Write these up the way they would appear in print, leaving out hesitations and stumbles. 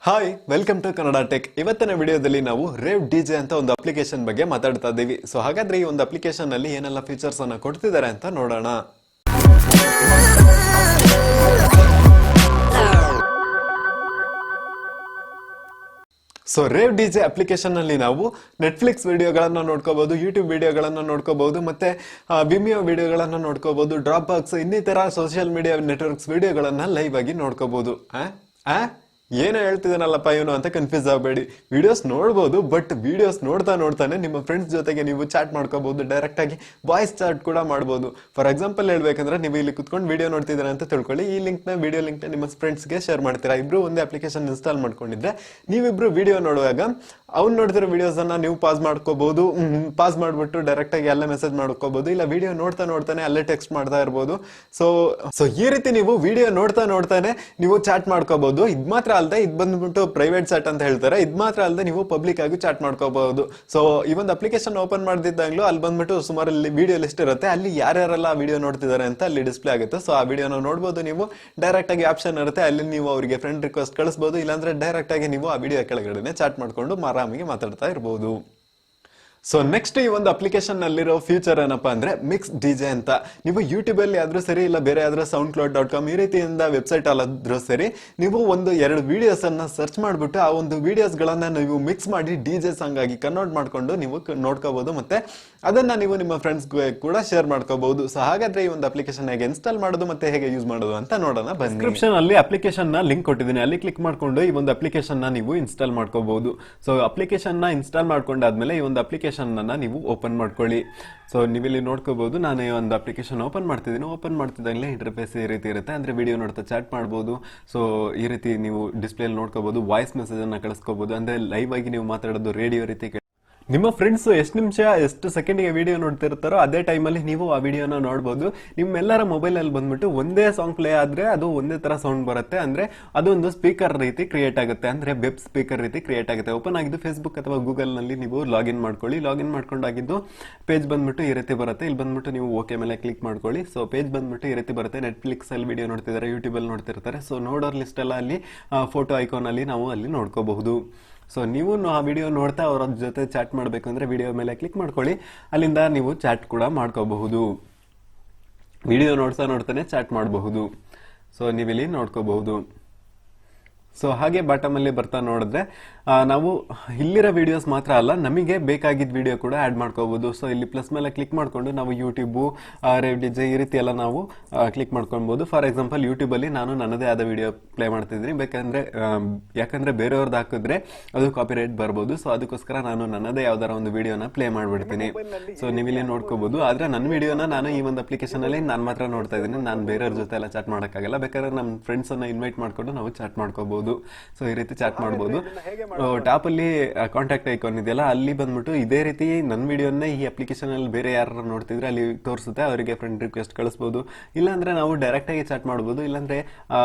Hi welcome to Kannada tech. ಇವತ್ತಿನ ವಿಡಿಯೋದಲ್ಲಿ ನಾವು ರೇವ್ ಡಿಜೆ ಅಂತ ಒಂದು ಅಪ್ಲಿಕೇಶನ್ ಬಗ್ಗೆ ಮಾತಾಡ್ತಾ ಇದ್ದೀವಿ. ಸೊ ಹಾಗಾದ್ರೆ ಈ ಒಂದು ಅಪ್ಲಿಕೇಶನ್ ಅಲ್ಲಿ ಏನೆಲ್ಲ ಫೀಚರ್ಸ್ ಅನ್ನ ಕೊಡ್ತಿದ್ದಾರೆ ಅಂತ ನೋಡೋಣ. ಸೊ ರೇವ್ ಡಿಜೆ ಅಪ್ಲಿಕೇಶನ್ ಅಲ್ಲಿ ನಾವು ನೆಟ್ಫ್ಲಿಕ್ಸ್ ವಿಡಿಯೋಗಳನ್ನ ನೋಡ್ಕೋಬಹುದು, ಯೂಟ್ಯೂಬ್ ವಿಡಿಯೋಗಳನ್ನ ನೋಡ್ಕೋಬಹುದು, ಮತ್ತೆ ವಿಮಿಯೋ ವಿಡಿಯೋಗಳನ್ನ ನೋಡ್ಕೋಬಹುದು, ಡ್ರಾಪ್ ಬಾಕ್ಸ್ ಇನ್ನಿತರ ಸೋಷಿಯಲ್ ಮೀಡಿಯಾ ನೆಟ್ವರ್ಕ್ಸ್ ವಿಡಿಯೋಗಳನ್ನ ಲೈವ್ ಆಗಿ ನೋಡ್ಕೋಬಹುದು. ಏನೋ ಹೇಳ್ತಿದ್ದಾನಲ್ಲಪ್ಪ ಇವನು ಅಂತ ಕನ್ಫ್ಯೂಸ್ ಆಗಬೇಡಿ. ವಿಡಿಯೋಸ್ ನೋಡ್ಬೋದು, ಬಟ್ ವಿಡಿಯೋಸ್ ನೋಡ್ತಾನೆ ನಿಮ್ಮ ಫ್ರೆಂಡ್ಸ್ ಜೊತೆಗೆ ನೀವು ಚಾಟ್ ಮಾಡ್ಕೋಬಹುದು, ಡೈರೆಕ್ಟ್ ಆಗಿ ವಾಯ್ಸ್ ಚಾಟ್ ಕೂಡ ಮಾಡ್ಬೋದು. ಫಾರ್ ಎಕ್ಸಾಂಪಲ್ ಹೇಳ್ಬೇಕಂದ್ರೆ ನೀವು ಇಲ್ಲಿ ಕುತ್ಕೊಂಡು ವಿಡಿಯೋ ನೋಡ್ತಿದ್ದೀರಾ ಅಂತ ತಿಳ್ಕೊಳ್ಳಿ. ಈ ವಿಡಿಯೋ ಲಿಂಕ್ ನ ನಿಮ್ಮ ಫ್ರೆಂಡ್ಸ್ಗೆ ಶೇರ್ ಮಾಡ್ತೀರಾ. ಇಬ್ರು ಒಂದೇ ಅಪ್ಲಿಕೇಶನ್ ಇನ್ಸ್ಟಾಲ್ ಮಾಡ್ಕೊಂಡಿದ್ರೆ ನೀವಿಬ್ರು ವಿಡಿಯೋ ನೋಡುವಾಗ ಅವ್ನು ನೋಡ್ತಿರೋ ವಿಡಿಯೋಸ್ ಅನ್ನ ನೀವು ಪಾಸ್ ಮಾಡ್ಕೋಬಹುದು. ಪಾಸ್ ಮಾಡ್ಬಿಟ್ಟು ಡೈರೆಕ್ಟ್ ಆಗಿ ಅಲ್ಲೇ ಮೆಸೇಜ್ ಮಾಡ್ಕೋಬಹುದು, ಇಲ್ಲ ವಿಡಿಯೋ ನೋಡ್ತಾನೆ ಅಲ್ಲೇ ಟೆಕ್ಸ್ಟ್ ಮಾಡ್ತಾ ಇರ್ಬೋದು. ಸೊ ಈ ರೀತಿ ನೀವು ವಿಡಿಯೋ ನೋಡ್ತಾನೆ ನೀವು ಚಾಟ್ ಮಾಡ್ಕೋಬಹುದು. ಇದ್ ಮಾತ್ರ ಅಲ್ಲದೆ ಇದು ಬಂದ್ಬಿಟ್ಟು ಪ್ರೈವೇಟ್ ಚಾಟ್ ಅಂತ ಹೇಳ್ತಾರೆ. ಇದ್ ಮಾತ್ರ ಅಲ್ಲದೆ ನೀವು ಪಬ್ಲಿಕ್ ಆಗಿ ಚಾಟ್ ಮಾಡ್ಕೋಬಹುದು. ಸೊ ಈ ಒಂದು ಅಪ್ಲಿಕೇಶನ್ ಓಪನ್ ಮಾಡಿದ್ದಾಗ್ಲೂ ಅಲ್ಲಿ ಬಂದ್ಬಿಟ್ಟು ಸುಮಾರು ವಿಡಿಯೋ ಲಿಸ್ಟ್ ಇರುತ್ತೆ. ಅಲ್ಲಿ ಯಾರ್ಯಾರೆಲ್ಲ ವಿಡಿಯೋ ನೋಡ್ತಿದ್ದಾರೆ ಅಂತ ಅಲ್ಲಿ ಡಿಸ್ಪ್ಲೇ ಆಗುತ್ತೆ. ಸೊ ಆ ವಿಡಿಯೋನ ನೋಡ್ಬೋದು ನೀವು. ಡೈರೆಕ್ಟ್ ಆಗಿ ಆಪ್ಷನ್ ಇರುತ್ತೆ, ಅಲ್ಲಿ ನೀವು ಅವರಿಗೆ ಫ್ರೆಂಡ್ ರಿಕ್ವೆಸ್ಟ್ ಕಳಿಸಬಹುದು, ಇಲ್ಲಾಂದ್ರೆ ಡೈರೆಕ್ಟ್ ಆಗಿ ನೀವು ಆ ವಿಡಿಯೋ ಕೆಳಗಡೆ ಚಾಟ್ ಮಾಡ್ಕೊಂಡು ಆರಾಮಿಗೆ ಮಾತಾಡ್ತಾ ಇರಬಹುದು. ಸೊ ನೆಕ್ಸ್ಟ್ ಈ ಒಂದು ಅಪ್ಲಿಕೇಶನ್ ನಲ್ಲಿರೋ ಫ್ಯೂಚರ್ ಏನಪ್ಪಾ ಅಂದ್ರೆ ಮಿಕ್ಸ್ ಡಿಜೆ ಅಂತ. ನೀವು ಯೂಟ್ಯೂಬ್ ಅಲ್ಲಿ ಆದ್ರೂ ಸರಿ, ಇಲ್ಲ ಬೇರೆ ಆದ್ರೆ soundcloud.com ಈ ರೀತಿಯಿಂದ ವೆಬ್ಸೈಟ್ ಅಲ್ಲಾದ್ರೂ ಸರಿ, ನೀವು ಎರಡು ವಿಡಿಯೋಸ್ ಅನ್ನ ಸರ್ಚ್ ಮಾಡ್ಬಿಟ್ಟು ಆ ಒಂದು ವಿಡಿಯೋಸ್ ಗಳನ್ನ ನೀವು ಮಿಕ್ಸ್ ಮಾಡಿ ಡಿಜೆ ಸಾಂಗ್ ಆಗಿ ಕನ್ವರ್ಟ್ ಮಾಡ್ಕೊಂಡು ನೀವು ನೋಡ್ಕೋಬಹುದು, ಮತ್ತೆ ಅದನ್ನ ನೀವು ನಿಮ್ಮ ಫ್ರೆಂಡ್ಸ್ ಕೂಡ ಶೇರ್ ಮಾಡ್ಕೋಬಹುದು. ಸೊ ಹಾಗಾದ್ರೆ ಈ ಒಂದು ಅಪ್ಲಿಕೇಶನ್ ಹೇಗೆ ಇನ್ಸ್ಟಾಲ್ ಮಾಡೋದು ಮತ್ತೆ ಹೇಗೆ ಯೂಸ್ ಮಾಡೋದು ಅಂತ ನೋಡೋಣ ಬನ್ನಿ. ಡಿಸ್ಕ್ರಿಪ್ಷನ್ ಅಲ್ಲಿ ಅಪ್ಲಿಕೇಶನ್ ನ ಲಿಂಕ್ ಕೊಟ್ಟಿದ್ದೀನಿ, ಅಲ್ಲಿ ಕ್ಲಿಕ್ ಮಾಡ್ಕೊಂಡು ಈ ಒಂದು ಅಪ್ಲಿಕೇಶನ್ ನ ನೀವು ಇನ್ಸ್ಟಾಲ್ ಮಾಡ್ಕೋಬಹುದು. ಸೊ ಅಪ್ಲಿಕೇಶನ್ ನ ಇನ್ಸ್ಟಾಲ್ ಮಾಡ್ಕೊಂಡಾದ್ಮೇಲೆ ಈ ಒಂದು ಅಪ್ಲಿಕೇಶನ್ ನೀವು ಓಪನ್ ಮಾಡ್ಕೊಳ್ಳಿ. ಸೊ ನೀವಿಲ್ಲಿ ನೋಡ್ಕೋಬಹುದು, ನಾನು ಈ ಒಂದು ಅಪ್ಲಿಕೇಶನ್ ಓಪನ್ ಮಾಡ್ತಿದ್ದೀನಿ. ಓಪನ್ ಮಾಡ್ತಿದ್ದಾಗಲೇ ಇಂಟರ್ಫೇಸ್ ಈ ರೀತಿ ಇರುತ್ತೆ, ಅಂದ್ರೆ ವಿಡಿಯೋ ನೋಡ್ತಾ ಚಾಟ್ ಮಾಡಬಹುದು. ಸೊ ಈ ರೀತಿ ನೀವು ಡಿಸ್ಪ್ಲೇ ನೋಡ್ಕೋಬಹುದು, ವಾಯ್ಸ್ ಮೆಸೇಜ್ ಅನ್ನ ಕಳಿಸ್ಕೋಬಹುದು, ಅಂದ್ರೆ ಲೈವ್ ಆಗಿ ನೀವು ಮಾತಾಡೋದು ರೇಡಿಯೋ ರೀತಿ. ನಿಮ್ಮ ಫ್ರೆಂಡ್ಸ್ ಎಷ್ಟು ನಿಮಿಷ ಎಷ್ಟು ಸೆಕೆಂಡ್ಗೆ ವಿಡಿಯೋ ನೋಡ್ತಿರ್ತಾರೋ ಅದೇ ಟೈಮಲ್ಲಿ ನೀವು ಆ ವಿಡಿಯೋನ ನೋಡಬಹುದು. ನಿಮ್ಮೆಲ್ಲರ ಮೊಬೈಲ್ ಅಲ್ಲಿ ಬಂದ್ಬಿಟ್ಟು ಒಂದೇ ಸಾಂಗ್ ಪ್ಲೇ ಆದ್ರೆ ಅದು ಒಂದೇ ತರ ಸೌಂಡ್ ಬರುತ್ತೆ, ಅಂದ್ರೆ ಅದೊಂದು ಸ್ಪೀಕರ್ ರೀತಿ ಕ್ರಿಯೇಟ್ ಆಗುತ್ತೆ, ಅಂದ್ರೆ ವೆಬ್ ಸ್ಪೀಕರ್ ರೀತಿ ಕ್ರಿಯೇಟ್ ಆಗುತ್ತೆ. ಓಪನ್ ಆಗಿದ್ದು ಫೇಸ್ಬುಕ್ ಅಥವಾ ಗೂಗಲ್ ನಲ್ಲಿ ನೀವು ಲಾಗಿನ್ ಮಾಡ್ಕೊಳ್ಳಿ. ಲಾಗಿನ್ ಮಾಡ್ಕೊಂಡಾಗಿದ್ದು ಪೇಜ್ ಬಂದ್ಬಿಟ್ಟು ಈ ರೀತಿ ಬರುತ್ತೆ. ಇಲ್ಲಿ ಬಂದ್ಬಿಟ್ಟು ನೀವು ಓಕೆ ಮೇಲೆ ಕ್ಲಿಕ್ ಮಾಡ್ಕೊಳ್ಳಿ. ಸೊ ಪೇಜ್ ಬಂದ್ಬಿಟ್ಟು ಈ ರೀತಿ ಬರುತ್ತೆ. ನೆಟ್ಫ್ಲಿಕ್ಸ್ ಅಲ್ಲಿ ವಿಡಿಯೋ ನೋಡ್ತಿದ್ದಾರೆ, ಯೂಟ್ಯೂಬ್ ಅಲ್ಲಿ ನೋಡ್ತಿರ್ತಾರೆ. ಸೊ ನೋಡೋರ್ ಲಿಸ್ಟ್ ಎಲ್ಲ ಅಲ್ಲಿ ಫೋಟೋ ಐಕಾನ್ ಅಲ್ಲಿ ನಾವು ಅಲ್ಲಿ ನೋಡ್ಕೋಬಹುದು. ಸೊ ನೀವು ಆ ವಿಡಿಯೋ ನೋಡ್ತಾ ಅವರ ಜೊತೆ ಚಾಟ್ ಮಾಡಬೇಕಂದ್ರೆ ವಿಡಿಯೋ ಮೇಲೆ ಕ್ಲಿಕ್ ಮಾಡ್ಕೊಳ್ಳಿ, ಅಲ್ಲಿಂದ ನೀವು ಚಾಟ್ ಕೂಡ ಮಾಡ್ಕೋಬಹುದು. ವಿಡಿಯೋ ನೋಡ್ತಾನೆ ಚಾಟ್ ಮಾಡಬಹುದು. ಸೊ ನೀವಿಲ್ಲಿ ನೋಡ್ಕೋಬಹುದು. ಸೊ ಹಾಗೆ ಬಾಟಮ್ ಅಲ್ಲಿ ಬರ್ತಾ ನೋಡಿದ್ರೆ ನಾವು ಇಲ್ಲಿರೋ ವಿಡಿಯೋಸ್ ಮಾತ್ರ ಅಲ್ಲ, ನಮಗೆ ಬೇಕಾಗಿದ್ದ ವಿಡಿಯೋ ಕೂಡ ಆಡ್ ಮಾಡ್ಕೋಬಹುದು. ಸೊ ಇಲ್ಲಿ ಪ್ಲಸ್ ಮೇಲೆ ಕ್ಲಿಕ್ ಮಾಡ್ಕೊಂಡು ನಾವು ಯೂಟ್ಯೂಬ್, ರೇವ್ ಡಿಜೆ ಈ ರೀತಿ ಎಲ್ಲ ನಾವು ಕ್ಲಿಕ್ ಮಾಡ್ಕೊಬಹುದು. ಫಾರ್ ಎಕ್ಸಾಂಪಲ್ ಯೂಟ್ಯೂಬ್ ಅಲ್ಲಿ ನಾನು ನನ್ನದೇ ಆದ ವಿಡಿಯೋ ಪ್ಲೇ ಮಾಡ್ತಿದ್ದೀನಿ. ಯಾಕಂದ್ರೆ ಬೇರೆಯವ್ರದ್ದು ಹಾಕಿದ್ರೆ ಅದು ಕಾಪಿರೈಟ್ ಬರ್ಬೋದು. ಸೊ ಅದಕ್ಕೋಸ್ಕರ ನಾನು ನನ್ನದೇ ಯಾವ್ದಾರ ಒಂದು ವಿಡಿಯೋನ ಪ್ಲೇ ಮಾಡ್ಬಿಡ್ತೀನಿ. ಸೊ ನೀವಿಲ್ಲಿ ನೋಡ್ಕೋಬಹುದು. ಆದ್ರೆ ನನ್ನ ವಿಡಿಯೋನ ನಾನು ಈ ಒಂದು ಅಪ್ಲಿಕೇಶನ್ ಅಲ್ಲಿ ನಾನು ಮಾತ್ರ ನೋಡ್ತಾ ಇದ್ದೀನಿ, ನಾನು ಬೇರೆಯವ್ರ ಜೊತೆ ಎಲ್ಲ ಚಾಟ್ ಮಾಡೋಕ್ಕಾಗಲ್ಲ. ಬೇಕಾದ್ರೆ ನಮ್ಮ ಫ್ರೆಂಡ್ಸ್ ಅನ್ನ ಇನ್ವೈಟ್ ಮಾಡ್ಕೊಂಡು ನಾವು ಚಾಟ್ ಮಾಡ್ಕೋಬಹುದು. ಸೊ ಈ ರೀತಿ ಚಾಟ್ ಮಾಡಬಹುದು. ಟಾಪ್ ಅಲ್ಲಿ ಕಾಂಟ್ಯಾಕ್ಟ್ ಐಕಾನ್ ಇದೆಯಲ್ಲ, ಅಲ್ಲಿ ಬಂದ್ಬಿಟ್ಟು ಇದೇ ರೀತಿ ನನ್ನ ವಿಡಿಯೋನ ಈ ಅಪ್ಲಿಕೇಶನ್ ಅಲ್ಲಿ ಬೇರೆ ಯಾರು ನೋಡ್ತಿದ್ರೆ ಅಲ್ಲಿ ತೋರಿಸುತ್ತೆ, ಅವರಿಗೆ ಫ್ರೆಂಡ್ ರಿಕ್ವೆಸ್ಟ್ ಕಳಿಸಬಹುದು. ಇಲ್ಲಾಂದ್ರೆ ನಾವು ಡೈರೆಕ್ಟ್ ಆಗಿ ಚಾಟ್ ಮಾಡಬಹುದು. ಇಲ್ಲಾಂದ್ರೆ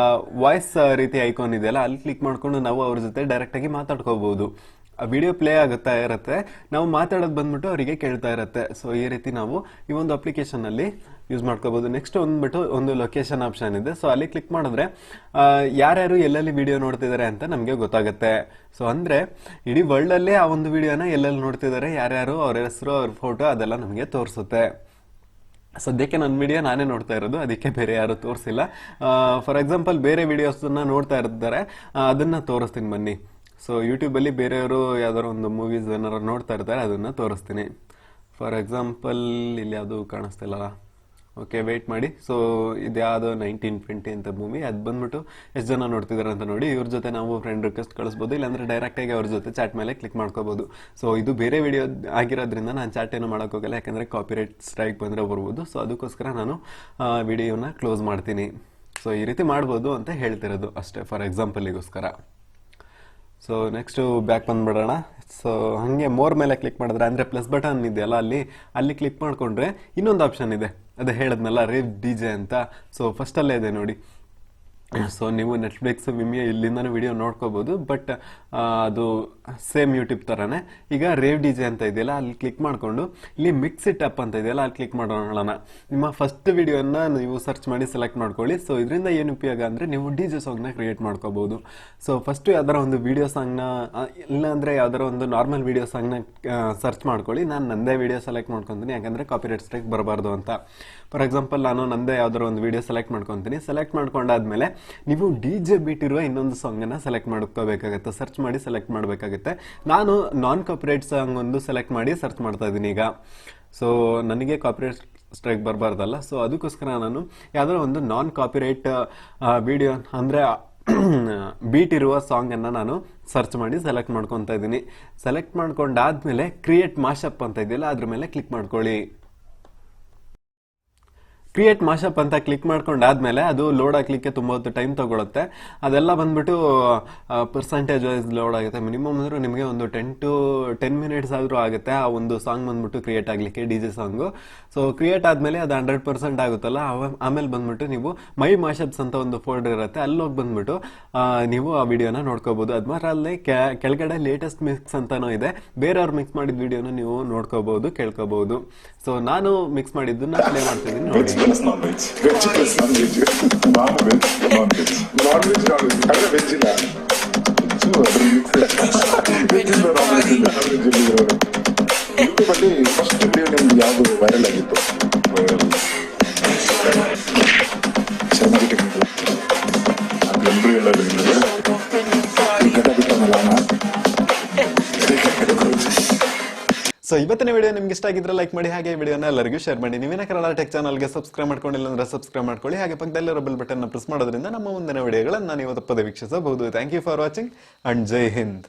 ವಾಯ್ಸ್ ರೀತಿ ಐಕಾನ್ ಇದೆಯಲ್ಲ, ಅಲ್ಲಿ ಕ್ಲಿಕ್ ಮಾಡ್ಕೊಂಡು ನಾವು ಅವ್ರ ಜೊತೆ ಡೈರೆಕ್ಟ್ ಆಗಿ ಮಾತಾಡ್ಕೋಬಹುದು. ವಿಡಿಯೋ ಪ್ಲೇ ಆಗುತ್ತಾ ಇರುತ್ತೆ, ನಾವು ಮಾತಾಡೋದು ಬಂದ್ಬಿಟ್ಟು ಅವರಿಗೆ ಕೇಳ್ತಾ ಇರುತ್ತೆ. ಸೊ ಈ ರೀತಿ ನಾವು ಈ ಒಂದು ಅಪ್ಲಿಕೇಶನ್ ಅಲ್ಲಿ ಯೂಸ್ ಮಾಡ್ಕೋಬಹುದು. ನೆಕ್ಸ್ಟ್ ಬಂದ್ಬಿಟ್ಟು ಒಂದು ಲೊಕೇಶನ್ ಆಪ್ಷನ್ ಇದೆ. ಸೊ ಅಲ್ಲಿ ಕ್ಲಿಕ್ ಮಾಡಿದ್ರೆ ಯಾರ್ಯಾರು ಎಲ್ಲೆಲ್ಲಿ ವಿಡಿಯೋ ನೋಡ್ತಿದ್ದಾರೆ ಅಂತ ನಮಗೆ ಗೊತ್ತಾಗುತ್ತೆ. ಸೊ ಅಂದ್ರೆ ಇಡೀ ವರ್ಲ್ಡ್ ಅಲ್ಲೇ ಆ ಒಂದು ವಿಡಿಯೋನ ಎಲ್ಲೆಲ್ಲಿ ನೋಡ್ತಿದ್ದಾರೆ, ಯಾರ್ಯಾರು, ಅವ್ರ ಹೆಸರು, ಅವ್ರ ಫೋಟೋ ಅದೆಲ್ಲ ನಮಗೆ ತೋರಿಸುತ್ತೆ. ಸದ್ಯಕ್ಕೆ ನನ್ನ ವಿಡಿಯೋ ನಾನೇ ನೋಡ್ತಾ ಇರೋದು, ಅದಕ್ಕೆ ಬೇರೆ ಯಾರು ತೋರಿಸಿಲ್ಲ. ಫಾರ್ ಎಕ್ಸಾಂಪಲ್ ಬೇರೆ ವಿಡಿಯೋಸ್ ನೋಡ್ತಾ ಇರ್ತಾರೆ, ಅದನ್ನ ತೋರಿಸ್ತೀನಿ ಬನ್ನಿ. ಸೊ ಯೂಟ್ಯೂಬ್ ಅಲ್ಲಿ ಬೇರೆಯವರು ಯಾವ್ದಾದ್ರು ಒಂದು ಮೂವೀಸ್ ಏನಾರು ನೋಡ್ತಾ ಇರ್ತಾರೆ, ಅದನ್ನ ತೋರಿಸ್ತೀನಿ. ಫಾರ್ ಎಕ್ಸಾಂಪಲ್ ಇಲ್ಲಿ ಯಾವುದು ಕಾಣಿಸ್ತಿಲ್ಲ. ಓಕೆ, ವೇಟ್ ಮಾಡಿ. ಸೊ ಇದ್ಯಾವುದೋ 1920 ಅಂತ ಮೂವಿ, ಅದು ಬಂದ್ಬಿಟ್ಟು ಎಷ್ಟು ಜನ ನೋಡ್ತಿದ್ದಾರೆ ಅಂತ ನೋಡಿ. ಇವ್ರ ಜೊತೆ ನಾವು ಫ್ರೆಂಡ್ ರಿಕ್ವೆಸ್ಟ್ ಕಳಿಸ್ಬೋದು, ಇಲ್ಲಾಂದ್ರೆ ಡೈರೆಕ್ಟ್ ಆಗಿ ಅವ್ರ ಜೊತೆ ಚಾಟ್ ಮೇಲೆ ಕ್ಲಿಕ್ ಮಾಡ್ಕೋಬಹುದು. ಸೊ ಇದು ಬೇರೆ ವಿಡಿಯೋ ಆಗಿರೋದ್ರಿಂದ ನಾನು ಚಾಟ್ ಏನು ಮಾಡೋಕ್ಕೋಗಲ್ಲ, ಯಾಕಂದ್ರೆ ಕಾಪಿರೈಟ್ ಸ್ಟ್ರೈಕ್ ಬಂದ್ರೆ ಬರ್ಬೋದು. ಸೊ ಅದಕ್ಕೋಸ್ಕರ ನಾನು ವಿಡಿಯೋನ ಕ್ಲೋಸ್ ಮಾಡ್ತೀನಿ. ಸೊ ಈ ರೀತಿ ಮಾಡ್ಬೋದು ಅಂತ ಹೇಳ್ತಿರೋದು ಅಷ್ಟೇ, ಫಾರ್ ಎಕ್ಸಾಂಪಲ್ಗೋಸ್ಕರ. ಸೊ ನೆಕ್ಸ್ಟ್ ಬ್ಯಾಕ್ ಬಂದ್ಬಿಡೋಣ. ಸೊ ಹಂಗೆ ಮೋರ್ ಮೇಲೆ ಕ್ಲಿಕ್ ಮಾಡಿದ್ರೆ, ಅಂದ್ರೆ ಪ್ಲಸ್ ಬಟನ್ ಇದೆಯಲ್ಲ, ಅಲ್ಲಿ ಕ್ಲಿಕ್ ಮಾಡ್ಕೊಂಡ್ರೆ ಇನ್ನೊಂದು ಆಪ್ಷನ್ ಇದೆ, ಅದೇ ಹೇಳದ್ನಲ್ಲ ರೇವ್ ಡಿಜೆ ಅಂತ. ಸೊ ಫಸ್ಟ್ ಅಲ್ಲೇ ಇದೆ ನೋಡಿ, ಸೊ ನೀವು ನೆಟ್ಫ್ಲಿಕ್ಸ್ ವಿಮಿಯೋ ಇಲ್ಲಿಂದನೂ ವಿಡಿಯೋ ನೋಡ್ಕೋಬೋದು. ಬಟ್ ಅದು ಸೇಮ್ ಯೂಟ್ಯೂಬ್ ಥರನೇ. ಈಗ ರೇವ್ ಡಿ ಜೆ ಅಂತ ಇದೆಯಲ್ಲ ಅಲ್ಲಿ ಕ್ಲಿಕ್ ಮಾಡಿಕೊಂಡು ಇಲ್ಲಿ ಮಿಕ್ಸ್ ಇಟ್ ಅಪ್ ಅಂತ ಇದೆಯಲ್ಲ ಅಲ್ಲಿ ಕ್ಲಿಕ್ ಮಾಡೋಣ. ನಿಮ್ಮ ಫಸ್ಟ್ ವಿಡಿಯೋನ ನೀವು ಸರ್ಚ್ ಮಾಡಿ ಸೆಲೆಕ್ಟ್ ಮಾಡ್ಕೊಳ್ಳಿ. ಸೊ ಇದರಿಂದ ಏನು ಉಪಯೋಗ ಅಂದರೆ ನೀವು ಡಿ ಜೆ ಸಾಂಗ್ನ ಕ್ರಿಯೇಟ್ ಮಾಡ್ಕೋಬೋದು. ಸೊ ಫಸ್ಟು ಯಾವ್ದಾರ ಒಂದು ವಿಡಿಯೋ ಸಾಂಗ್ನ ಇಲ್ಲಾಂದರೆ ಯಾವ್ದಾರ ಒಂದು ನಾರ್ಮಲ್ ವಿಡಿಯೋ ಸಾಂಗ್ನ ಸರ್ಚ್ ಮಾಡ್ಕೊಳ್ಳಿ. ನಾನು ನಂದೇ ವಿಡಿಯೋ ಸೆಲೆಕ್ಟ್ ಮಾಡ್ಕೊತೀನಿ, ಯಾಕಂದರೆ ಕಾಪಿರೈಟ್ ಸ್ಟ್ರೈಕ್ ಬರಬಾರ್ದು ಅಂತ. ಫಾರ್ ಎಕ್ಸಾಂಪಲ್ ನಾನು ನಂದೇ ಯಾವ್ದಾರ ಒಂದು ವಿಡಿಯೋ ಸೆಲೆಕ್ಟ್ ಮಾಡ್ಕೊತೀನಿ. ಸೆಲೆಕ್ಟ್ ಮಾಡ್ಕೊಂಡಾದ್ಮೇಲೆ ನೀವು ಡಿ ಜೆ ಬೀಟ್ ಇರುವ ಇನ್ನೊಂದು ಸಾಂಗನ್ನು ಸೆಲೆಕ್ಟ್ ಮಾಡ್ಕೋಬೇಕಾಗುತ್ತೆ, ಸರ್ಚ್ ಮಾಡಿ ಸೆಲೆಕ್ಟ್ ಮಾಡಬೇಕಾಗುತ್ತೆ. ನಾನು ನಾನ್ ಕಾಪಿರೈಟ್ ಸಾಂಗ್ ಒಂದು ಸೆಲೆಕ್ಟ್ ಮಾಡಿ ಸರ್ಚ್ ಮಾಡ್ತಾ ಇದ್ದೀನಿ ಈಗ. ಸೊ ನನಗೆ ಕಾಪಿರೈಟ್ ಸ್ಟ್ರೈಕ್ ಬರಬಾರ್ದಲ್ಲ, ಸೊ ಅದಕ್ಕೋಸ್ಕರ ನಾನು ಯಾವ್ದಾರ ಒಂದು ನಾನ್ ಕಾಪಿರೈಟ್ ವಿಡಿಯೋ ಅಂದರೆ ಬೀಟ್ ಇರುವ ಸಾಂಗನ್ನು ನಾನು ಸರ್ಚ್ ಮಾಡಿ ಸೆಲೆಕ್ಟ್ ಮಾಡ್ಕೊತಾ ಇದ್ದೀನಿ. ಸೆಲೆಕ್ಟ್ ಮಾಡ್ಕೊಂಡಾದ್ಮೇಲೆ ಕ್ರಿಯೇಟ್ ಮಾಶಪ್ ಅಂತ ಇದೆಯಲ್ಲ ಅದ್ರ ಮೇಲೆ ಕ್ಲಿಕ್ ಮಾಡ್ಕೊಳ್ಳಿ. ಕ್ರಿಯೇಟ್ ಮಾಶಪ್ ಅಂತ ಕ್ಲಿಕ್ ಮಾಡ್ಕೊಂಡಾದ್ಮೇಲೆ ಅದು ಲೋಡ್ ಆಗ್ಲಿಕ್ಕೆ ತುಂಬ ಹೊತ್ತು ಟೈಮ್ ತಗೊಳುತ್ತೆ. ಅದೆಲ್ಲ ಬಂದ್ಬಿಟ್ಟು ಪರ್ಸೆಂಟೇಜ್ ವೈಸ್ ಲೋಡ್ ಆಗುತ್ತೆ. ಮಿನಿಮಮ್ ಅಂದರೂ ನಿಮಗೆ ಒಂದು 10 ಮಿನಿಟ್ಸ್ ಆದರೂ ಆಗುತ್ತೆ ಆ ಒಂದು ಸಾಂಗ್ ಬಂದ್ಬಿಟ್ಟು ಕ್ರಿಯೇಟ್ ಆಗಲಿಕ್ಕೆ, D J song. So create ಆದಮೇಲೆ ಅದು 100% ಆಗುತ್ತಲ್ಲ, ಆಮೇಲೆ ಬಂದ್ಬಿಟ್ಟು ನೀವು ಮೈ ಮಾಶಪ್ಸ್ ಅಂತ ಒಂದು ಫೋಲ್ಡರ್ ಇರುತ್ತೆ, ಅಲ್ಲಿ ಹೋಗಿ ಬಂದ್ಬಿಟ್ಟು ನೀವು ಆ ವಿಡಿಯೋನ ನೋಡ್ಕೋಬೋದು. ಅದು ಮಾತ್ರ ಅಲ್ಲದೆ ಕೆಳಗಡೆ ಲೇಟೆಸ್ಟ್ ಮಿಕ್ಸ್ ಅಂತಲೂ ಇದೆ, ಬೇರೆಯವ್ರು ಮಿಕ್ಸ್ ಮಾಡಿದ ವಿಡಿಯೋನ ನೀವು ನೋಡ್ಕೋಬೋದು, ಕೇಳ್ಕೋಬೋದು. ಸೊ ನಾನು ಮಿಕ್ಸ್ ಮಾಡಿದ್ದನ್ನ ಪ್ಲೇ ಮಾಡ್ತಿದ್ದೀನಿ ನೋಡಿ. Non-veg. Veg plus non-veg. Non-veg, non-veg. Non-veg, non-veg. ಅಂದ್ರೆ ವೆಜ್ ಇಲ್ಲ. ವೆಜ್ ಇಲ್ಲ, ನಾನ್-ವೆಜ್ ಇಲ್ಲ, ನಾನ್-ವೆಜ್ ಇಲ್ಲ. ಯೂಟ್ಯೂಬ್ ಅಲ್ಲಿ ಫಸ್ಟ್ ವಿಡಿಯೋ ನಿಮ್ದು ಯಾವುದು ವೈರಲ್ ಆಗಿತ್ತು? ಚೆನ್ನಾಗಿ ಟೆಕ್ನಿಕ್ ಅದು ಎಲ್ಲರೂ ಹೇಳೋದು ಗದ ಬಿಟ್ಟನಲ್ಲ. ಸೊ ಇವತ್ತಿನ ವಿಡಿಯೋ ನಿಮ್ಗೆ ಇಷ್ಟ ಆಗಿದ್ರೆ ಲೈಕ್ ಮಾಡಿ, ಹಾಗೆ ವಿಡಿಯೋನ ಎಲ್ಲರಿಗೂ ಶೇರ್ ಮಾಡಿ. ನೀವೇನ ಕನ್ನಡ ಟೆಕ್ ಚಾನಲ್ಗೆ ಸಬ್ಸ್ಕ್ರೈಬ್ ಮಾಡ್ಕೊಂಡಿಲ್ಲ ಅಂದ್ರೆ ಸಬ್ಸ್ಕ್ರೈಬ್ ಮಾಡ್ಕೊಳ್ಳಿ. ಹಾಗೆ ಪಕ್ಕದಲ್ಲಿರೋ ಬೆಲ್ ಬಟನ್ ಪ್ರೆಸ್ ಮಾಡೋದ್ರಿಂದ ನಮ್ಮ ಮುಂದಿನ ವಿಡಿಯೋಗಳನ್ನು ನೀವು ತಪ್ಪದೆ ವೀಕ್ಷಿಸಬಹುದು. Thank you for watching and ಜೈ ಹಿಂದ್.